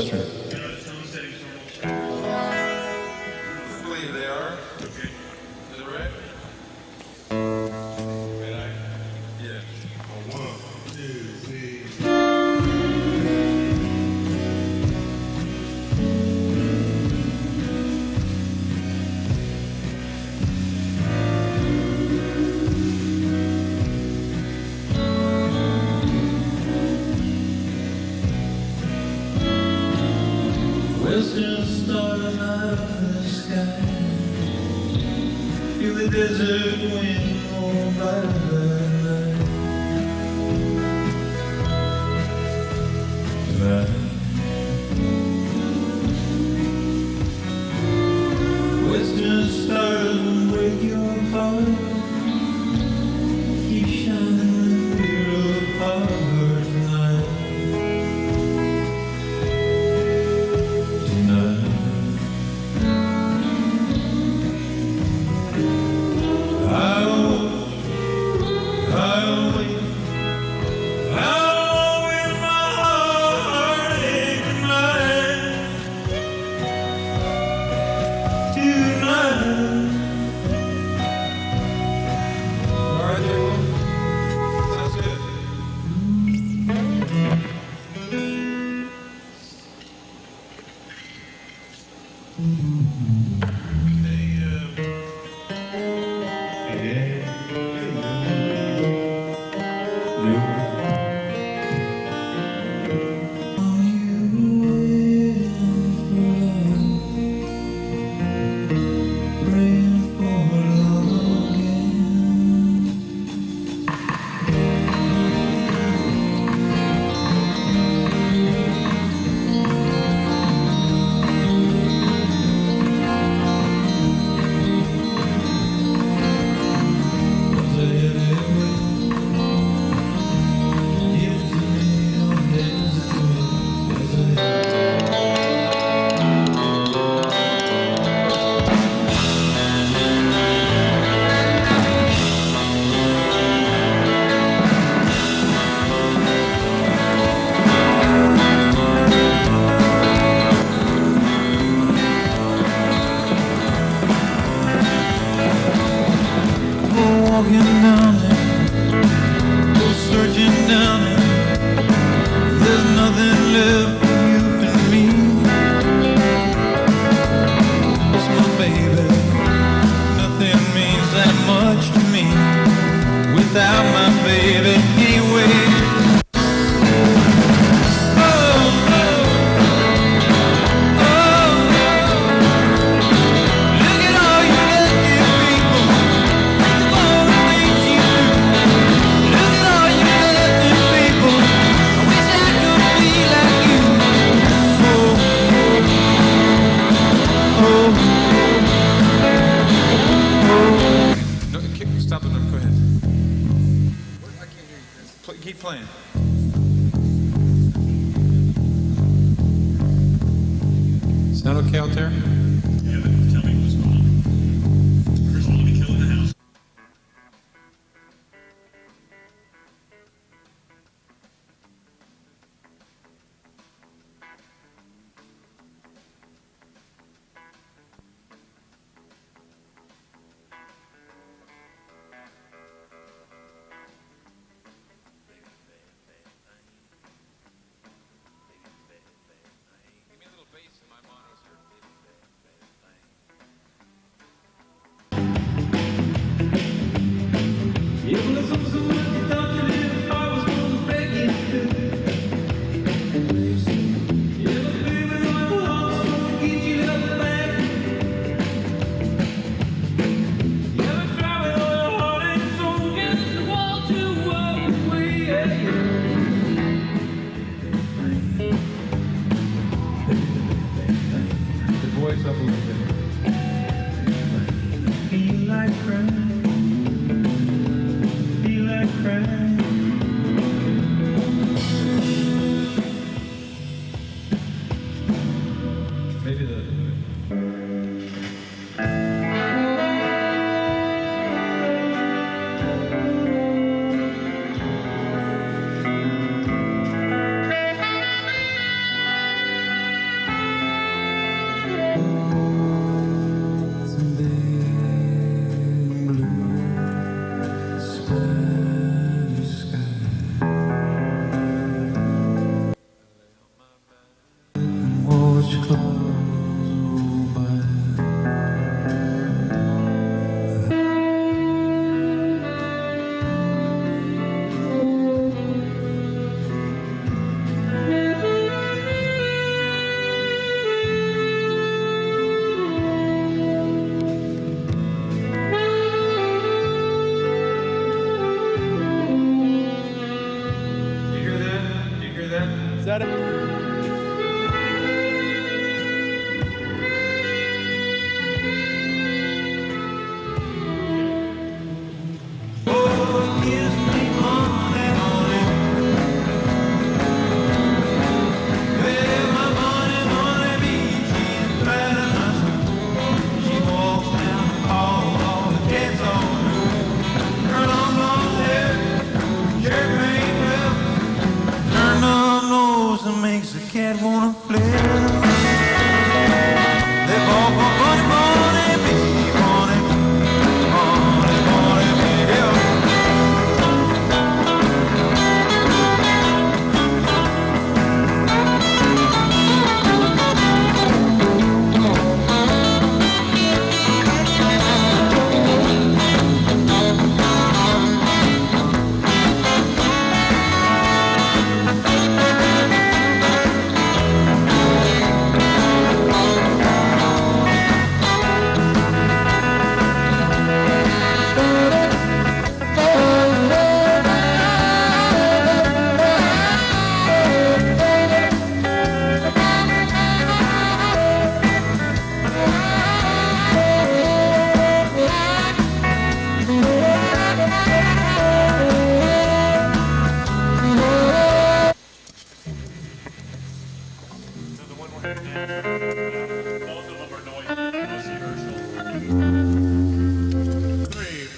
That's right. I believe they are. Okay. Is it right? Yeah. One, two, three. Western stars out of the sky, feel the desert wind roll by night. Western stars will break your heart, keep shining when we're apart tonight. Walking down it, go searching down it. There's nothing left for you and me. It's my baby. Nothing means that much to me without my baby anyway. Stop it. Go ahead. I can't hear you. Keep playing. Is that okay out there? Yeah, but tell me what's going on. First of all, let me kill in the house. Give me a little bass in my monos here. Voice up a little bit. Feel like crying, feel like crying. Maybe the. Pussycat wanna flip. They fall for bunny, bunny, bee, bunny, bunny, bunny, bee, yeah. So the one we're heading in, both of them are noisy. Go see Herschel. Three.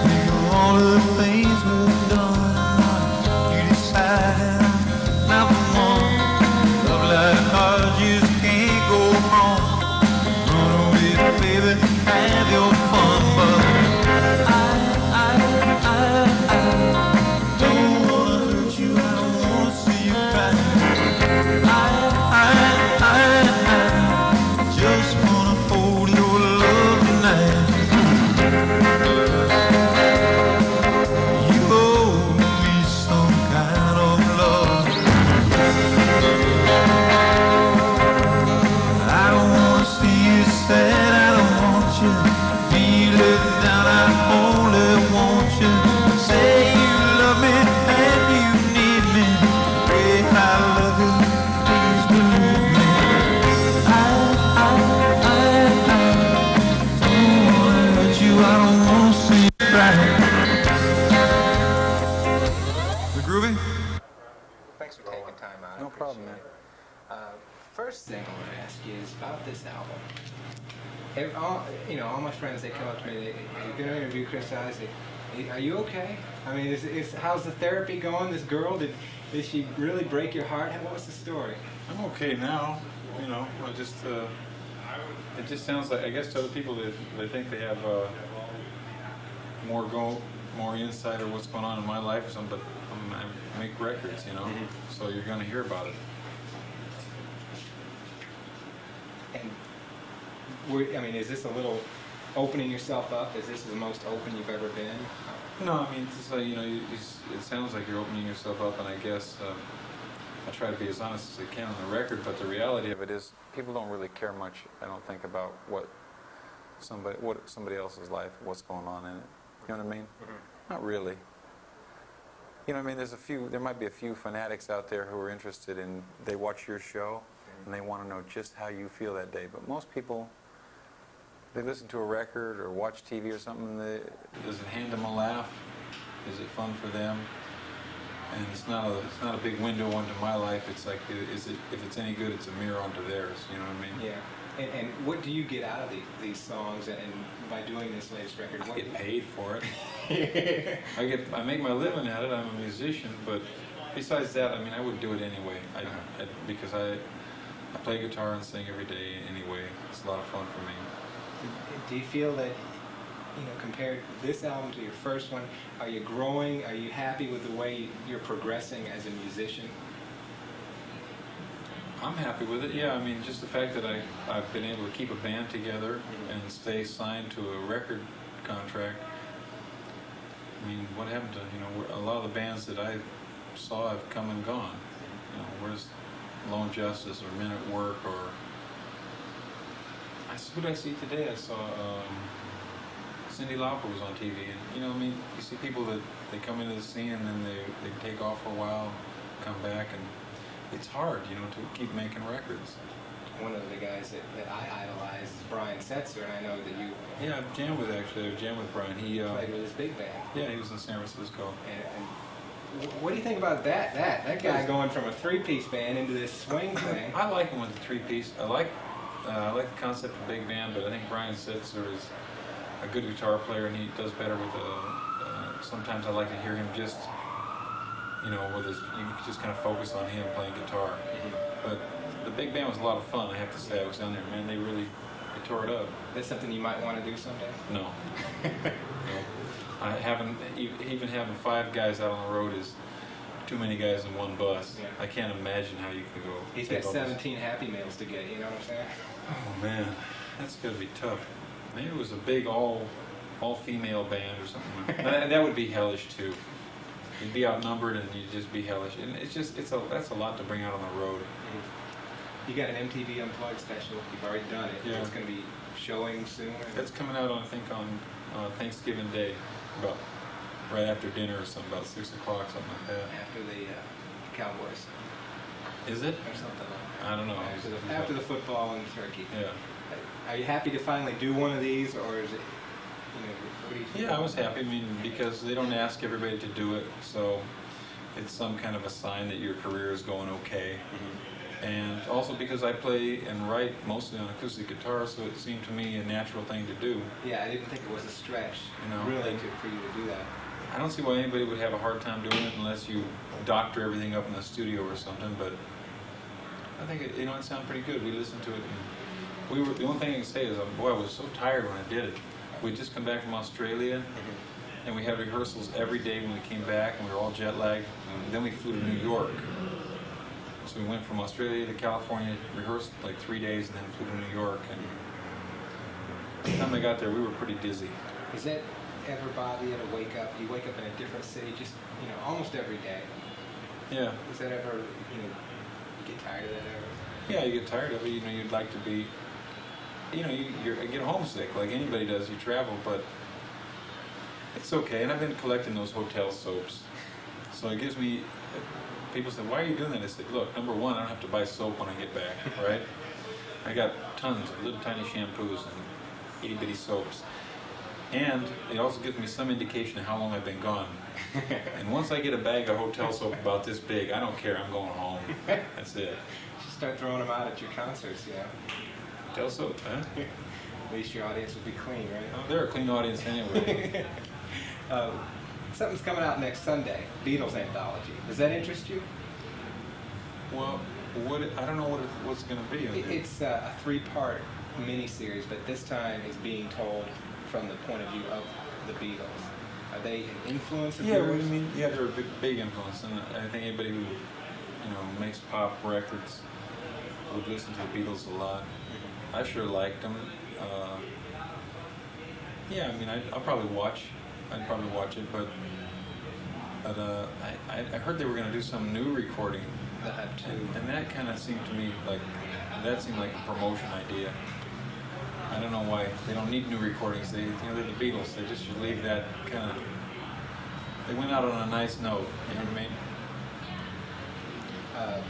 Think of all the things we've done. You decided I'm not the one. Love like ours just can't go wrong. Run away, baby, have your fun, but I don't wanna hurt you. I don't wanna see you cry. I just wanna hold your love tonight. You owe me some kind of love. I don't wanna see you sad. I don't want you to be let down. I only want you to say you love me and you need me. Hey, I love you. Please believe me. I don't wanna hurt you. I don't wanna see you cry. The groovy? Thanks for taking time out. No problem, man. First thing I want to ask you is about this album. All my friends, they come up to me, they're going to interview Chris Isaak. Are you okay? I mean, how's the therapy going? This girl, did she really break your heart? What was the story? I'm okay now. You know, I just it just sounds like, I guess to other people they think they have more insight of what's going on in my life or something, but I make records, you know, so you're going to hear about it. And is this a little opening yourself up? Is this the most open you've ever been? No, I mean, it's like, it sounds like you're opening yourself up, and I guess I try to be as honest as I can on the record, but the reality of it is people don't really care much, I don't think, about what somebody else's life, what's going on in it. You know what I mean? Not really. You know what I mean? There might be a few fanatics out there who are interested in, they watch your show, and they want to know just how you feel that day, but most people, they listen to a record or watch TV or something, does it hand them a laugh? Is it fun for them? And it's not a big window onto my life. It's like, if it's any good, it's a mirror onto theirs. You know what I mean? Yeah. And what do you get out of these songs, and by doing this latest record? I get paid for it. I make my living at it. I'm a musician, but besides that, I mean, I would do it anyway. Because I play guitar and sing every day anyway. It's a lot of fun for me. Do you feel that, compared this album to your first one, are you growing? Are you happy with the way you're progressing as a musician? I'm happy with it, yeah. I mean, just the fact that I've been able to keep a band together and stay signed to a record contract. I mean, what happened to, a lot of the bands that I saw have come and gone. Where's Lone Justice or Men at Work, or who did I see today? I saw Cyndi Lauper was on TV, and I mean, you see people that they come into the scene and then they take off for a while, come back, and it's hard, to keep making records. One of the guys that I idolize is Brian Setzer, and I know that you... Yeah, I jammed with Brian. He played with his big band. Yeah, he was in San Francisco. And What do you think about that guy going from a three-piece band into this swing thing? I like him with the three-piece. I like the concept of big band, but I think Brian Setzer is a good guitar player, and he does better with sometimes I like to hear him just, with his, you just kind of focus on him playing guitar. But the big band was a lot of fun, I have to say. I was down there, man, they tore it up. That's something you might want to do someday? No. No. I haven't, even having 5 guys out on the road is too many guys in one bus. Yeah. I can't imagine how you could go. He's got 17 Happy Meals to get, you know what I'm saying? Oh man, that's gonna be tough. Maybe it was a big all-female band or something like that. That would be hellish too. You'd be outnumbered and you'd just be hellish. And that's a lot to bring out on the road. You got an MTV Unplugged special. You've already done it. Yeah. It's going to be showing soon. That's coming out, I think, on Thanksgiving Day, about right after dinner or something, about 6 o'clock, something like that. After the Cowboys. Is it? Or something like that. I don't know. After the football and turkey. Yeah. Are you happy to finally do one of these, or is it, what do you think? Yeah, I was happy. I mean, because they don't ask everybody to do it, so it's some kind of a sign that your career is going okay. And also because I play and write mostly on acoustic guitar, so it seemed to me a natural thing to do. Yeah, I didn't think it was a stretch, really, for you to do that. I don't see why anybody would have a hard time doing it unless you doctor everything up in the studio or something, but I think it sounded pretty good. We listened to it, and the only thing I can say is, boy, I was so tired when I did it. We'd just come back from Australia, and we had rehearsals every day when we came back, and we were all jet lagged, and then we flew to New York. So we went from Australia to California, rehearsed like 3 days, and then flew to New York. And by the time I got there, we were pretty dizzy. Does that ever bother you to wake up? You wake up in a different city, just almost every day. Yeah. Does that ever, you get tired of that ever? Yeah, you get tired of it. You'd like to be, you get homesick like anybody does. You travel, but it's okay. And I've been collecting those hotel soaps, so it gives me. People say, why are you doing that? I said, look, number one, I don't have to buy soap when I get back, right? I got tons of little tiny shampoos and itty bitty soaps. And it also gives me some indication of how long I've been gone. And once I get a bag of hotel soap about this big, I don't care, I'm going home. That's it. Just start throwing them out at your concerts, Hotel soap, huh? At least your audience will be clean, right? Oh, they're a clean audience anyway. Something's coming out next Sunday, Beatles Anthology. Does that interest you? Well, I don't know what's going to be. It's a 3-part miniseries, but this time it's being told from the point of view of the Beatles. Are they an influence of yours? Yeah, they're a big influence, and I think anybody who makes pop records would listen to the Beatles a lot. I sure liked them. Yeah, I'd probably watch it, but I heard they were going to do some new recording, and that kind of seemed to me like a promotion idea. I don't know why they don't need new recordings. They're the Beatles. They just should leave that kind of. They went out on a nice note. You know what I mean?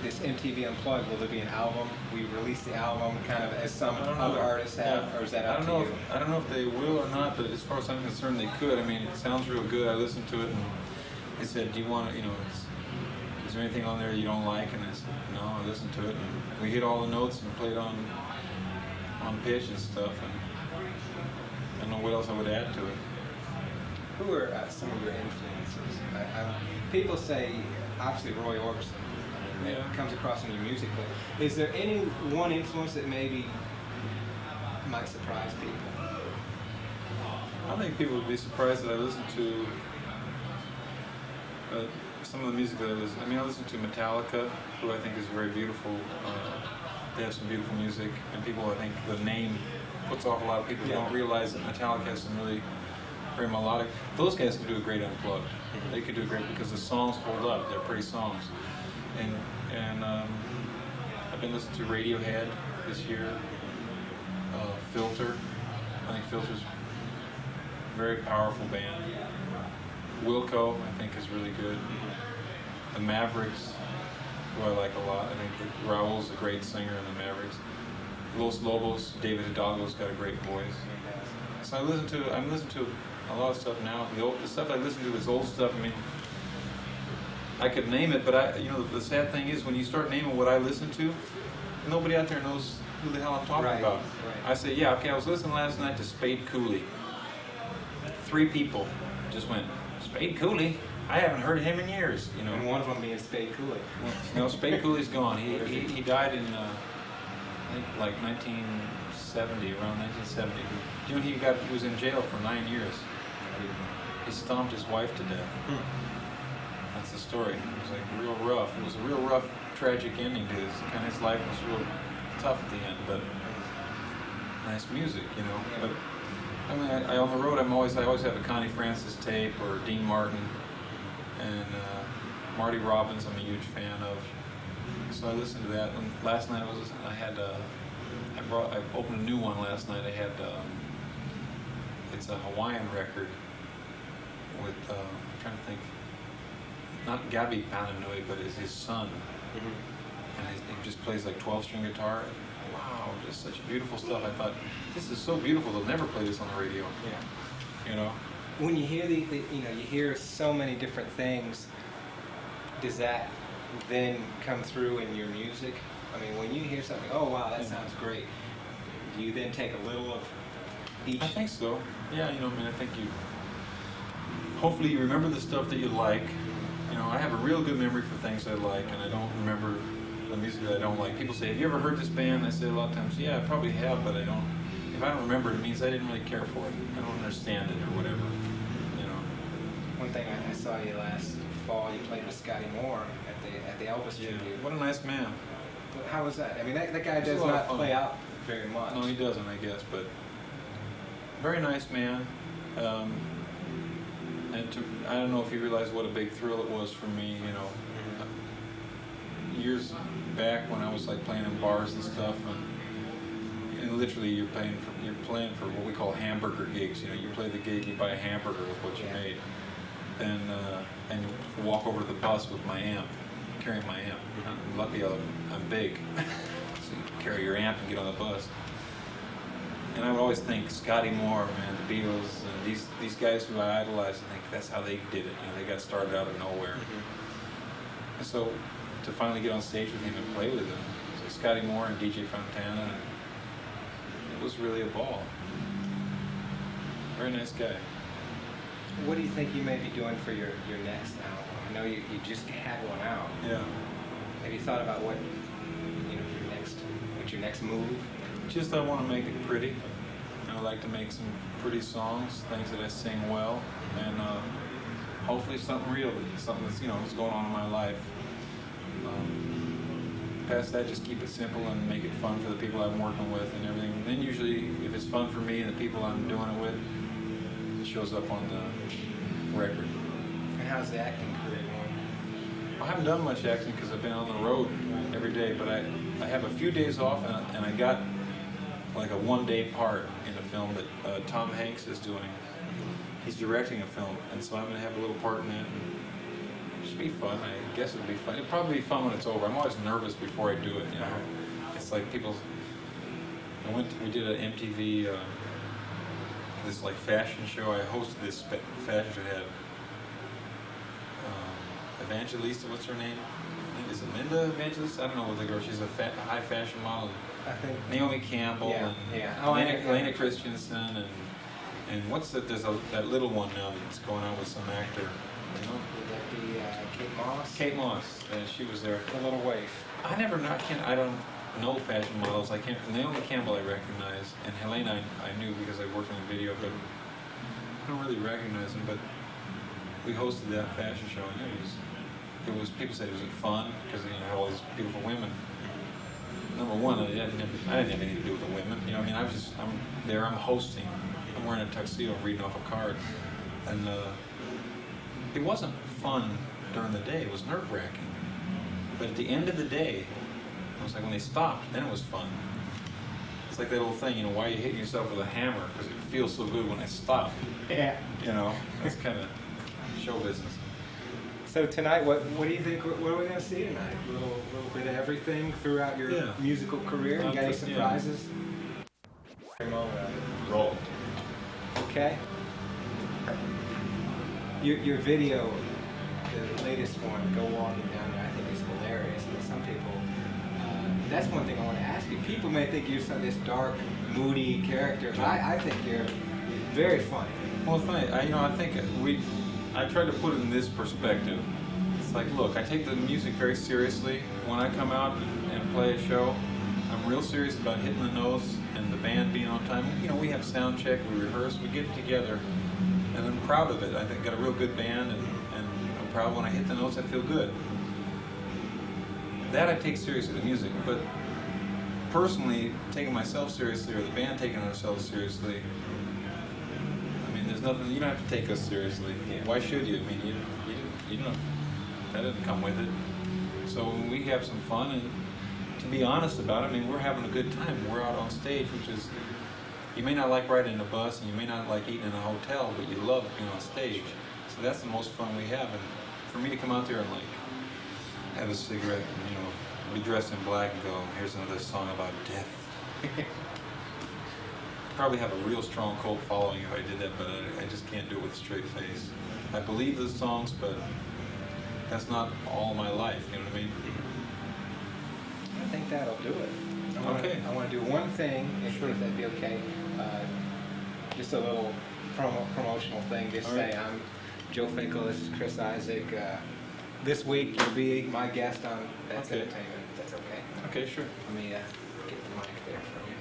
This MTV Unplugged, will there be an album? We release the album kind of as some other artists have, or is that up to you? I don't know if they will or not, but as far as I'm concerned, they could. It sounds real good. I listened to it, and they said, do you want to, is there anything on there you don't like? And I said, no, I listened to it, and we hit all the notes and played on pitch and stuff, and I don't know what else I would add to it. Who are some of your influences? People say, obviously, Roy Orbison. It comes across in your music, but is there any one influence that maybe might surprise people? I think people would be surprised that I listen to some of the music that I listen. I listen to Metallica, who I think is very beautiful. They have some beautiful music, and people, I think the name puts off a lot of people who don't realize that Metallica has some really very melodic. Those guys could do a great unplugged. They could do a great because the songs hold up. They're pretty songs. And I've been listening to Radiohead this year. Filter. I think Filter's a very powerful band. Wilco, I think, is really good. The Mavericks, who I like a lot. I think Raul's a great singer in the Mavericks. Los Lobos, David Hidalgo's got a great voice. So I'm listening to a lot of stuff now. The stuff I listen to is old stuff. I could name it, but the sad thing is when you start naming what I listen to, nobody out there knows who the hell I'm talking Right, about. right. I say, yeah, okay, I was listening last night to Spade Cooley. 3 people just went, Spade Cooley? I haven't heard him in years, you know. And one of them being Spade Cooley. No, Spade Cooley's gone. He died in I think like 1970, around 1970. You know, he was in jail for 9 years. He stomped his wife to death. That's the story. It was like real rough. It was a real rough, tragic ending to his life was real tough at the end, but nice music, you know. But I mean, I on the road, I always have a Connie Francis tape or Dean Martin, and Marty Robbins. I'm a huge fan of. So I listened to that. And last night I opened a new one last night. I had it's a Hawaiian record with I'm trying to think. Not Gabi Pananui, but is his son. And he just plays like 12-string guitar. Wow, just such beautiful stuff. I thought, this is so beautiful, they'll never play this on the radio. Yeah. You know? When you hear you hear so many different things, does that then come through in your music? I mean, when you hear something, oh wow, that sounds great, do you then take a little of each? I think so. Yeah, you know, I mean, I think hopefully you remember the stuff that you like. You know, I have a real good memory for things I like, and I don't remember the music that I don't like. People say, have you ever heard this band? I say a lot of times, yeah, I probably have, but if I don't remember it, it means I didn't really care for it. I don't understand it or whatever, you know. One thing, I saw you last fall, you played with Scotty Moore at the Elvis tribute. What a nice man. How was that? I mean, that guy It's a does lot of not fun. play out very much. No, he doesn't, I guess, but very nice man. I don't know if you realize what a big thrill it was for me, you know. Years back when I was like playing in bars and stuff, and literally you're playing for what we call hamburger gigs. You know, you play the gig, you buy a hamburger with what you made, and you walk over to the bus with my amp, carrying my amp. I'm lucky I'm big, so you carry your amp and get on the bus. And I would always think Scotty Moore, man, the Beatles, and these guys who I idolize, I think that's how they did it. You know, they got started out of nowhere. And so to finally get on stage with him and play with him, so Scotty Moore and DJ Fontana, it was really a ball. Very nice guy. What do you think you may be doing for your next album? I know you just had one out. Yeah. Have you thought about what's your next move? Just I want to make it pretty. I like to make some pretty songs, things that I sing well, and hopefully something real, something that's that's going on in my life. Past that, just keep it simple and make it fun for the people I'm working with and everything. And then usually, if it's fun for me and the people I'm doing it with, it shows up on the record. And how's the acting career going? I haven't done much acting because I've been on the road every day, but I have a few days off, and I got like a one-day part in a film that Tom Hanks is doing. He's directing a film, and so I'm going to have a little part in that. It should be fun. I guess it'll be fun. It'll probably be fun when it's over. I'm always nervous before I do it, you know. It's like we did an MTV, this like fashion show. I hosted this fashion show. Had Evangelista, what's her name? Is it Linda Evangelista? I don't know what the girl. She's a high fashion model. I think Naomi Campbell and Lena Christensen and what's that? There's that little one now that's going on with some actor. You know? Would that be Kate Moss? Kate Moss. She was there. The little waif. I don't know fashion models. I can't. Naomi Campbell I recognize, and Helena I knew because I worked on the video, but I don't really recognize them. But we hosted that fashion show, and it was people said it was fun because had all these beautiful women. Number one, I didn't have anything to do with the women. You know, I mean, I'm there, I'm hosting, I'm wearing a tuxedo, reading off a card, and it wasn't fun during the day. It was nerve-wracking. But at the end of the day, it was like when they stopped, then it was fun. It's like that old thing, why are you hitting yourself with a hammer? Because it feels so good when I stop. Yeah. That's kind of show business. So tonight, what do you think? What are we going to see tonight? A little bit of everything throughout your musical career. You got any surprises? Roll. Okay. Your video the latest one, Go Walking Down There, I think is hilarious. And some people, that's one thing I want to ask you. People may think you're this dark, moody character, but I think you're very funny. Well, I think I try to put it in this perspective. It's like, look, I take the music very seriously. When I come out and play a show, I'm real serious about hitting the notes and the band being on time. You know, we have sound check, we rehearse, we get it together, and I'm proud of it. I think got a real good band, and I'm proud when I hit the notes, I feel good. That I take seriously, the music, but personally, taking myself seriously or the band taking themselves seriously, I mean, there's nothing, you don't have to take us seriously. Yeah. Why should you? I mean, you don't, that doesn't come with it. So we have some fun, and to be honest about it, I mean, we're having a good time. We're out on stage, which is, you may not like riding in a bus, and you may not like eating in a hotel, but you love being on stage. So that's the most fun we have. And for me to come out there and like have a cigarette, and, you know, be dressed in black and go, here's another song about death. Probably have a real strong cult following if I did that, but I just can't do it with a straight face. I believe the songs, but that's not all my life, you know what I mean? I think that'll do it. Okay. I want to do one thing, if that'd be okay. Just a little promotional thing. Just All say right. I'm Joe Finkel, this is Chris Isaak. This week you'll be my guest on That's Okay. Entertainment. That's okay. Okay, sure. Let me get the mic there for you.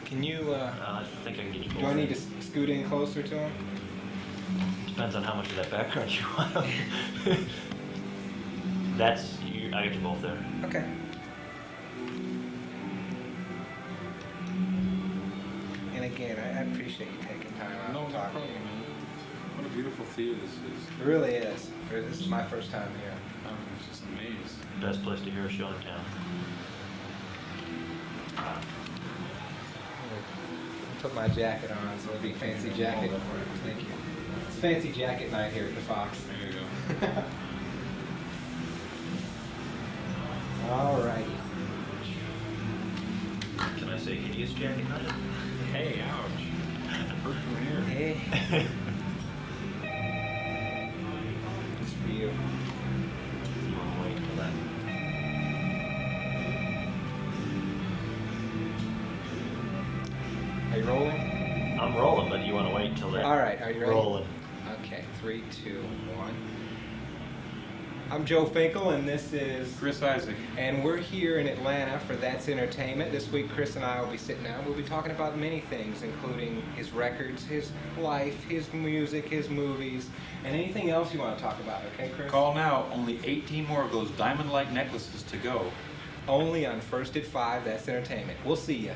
Can you, I think I can get you do I need to scoot in closer to him? Depends on how much of that background you want. I got you both there. Okay. And again, I appreciate you taking time out No to problem, talk to me. man. What a beautiful theater this is. It really is. This is my first time here. I'm just amazed. Best place to hear a show in town. I'll put my jacket on, so it'll be fancy jacket. Thank you. It's fancy jacket night here at the Fox. There you go. All righty. Can I say hideous jacket night? Hey, ouch. Hurt from here. Hey. It's for you. You want to wait until that? Are you rolling? I'm rolling, but you want to wait until that? All right. Are you ready? Rolling. Okay. 3, 2, 1. I'm Joe Finkel, and this is Chris Isaak. And we're here in Atlanta for That's Entertainment. This week, Chris and I will be sitting down. We'll be talking about many things, including his records, his life, his music, his movies, and anything else you want to talk about. Okay, Chris? Call now. Only 18 more of those diamond-like necklaces to go. Only on First at 5, That's Entertainment. We'll see ya.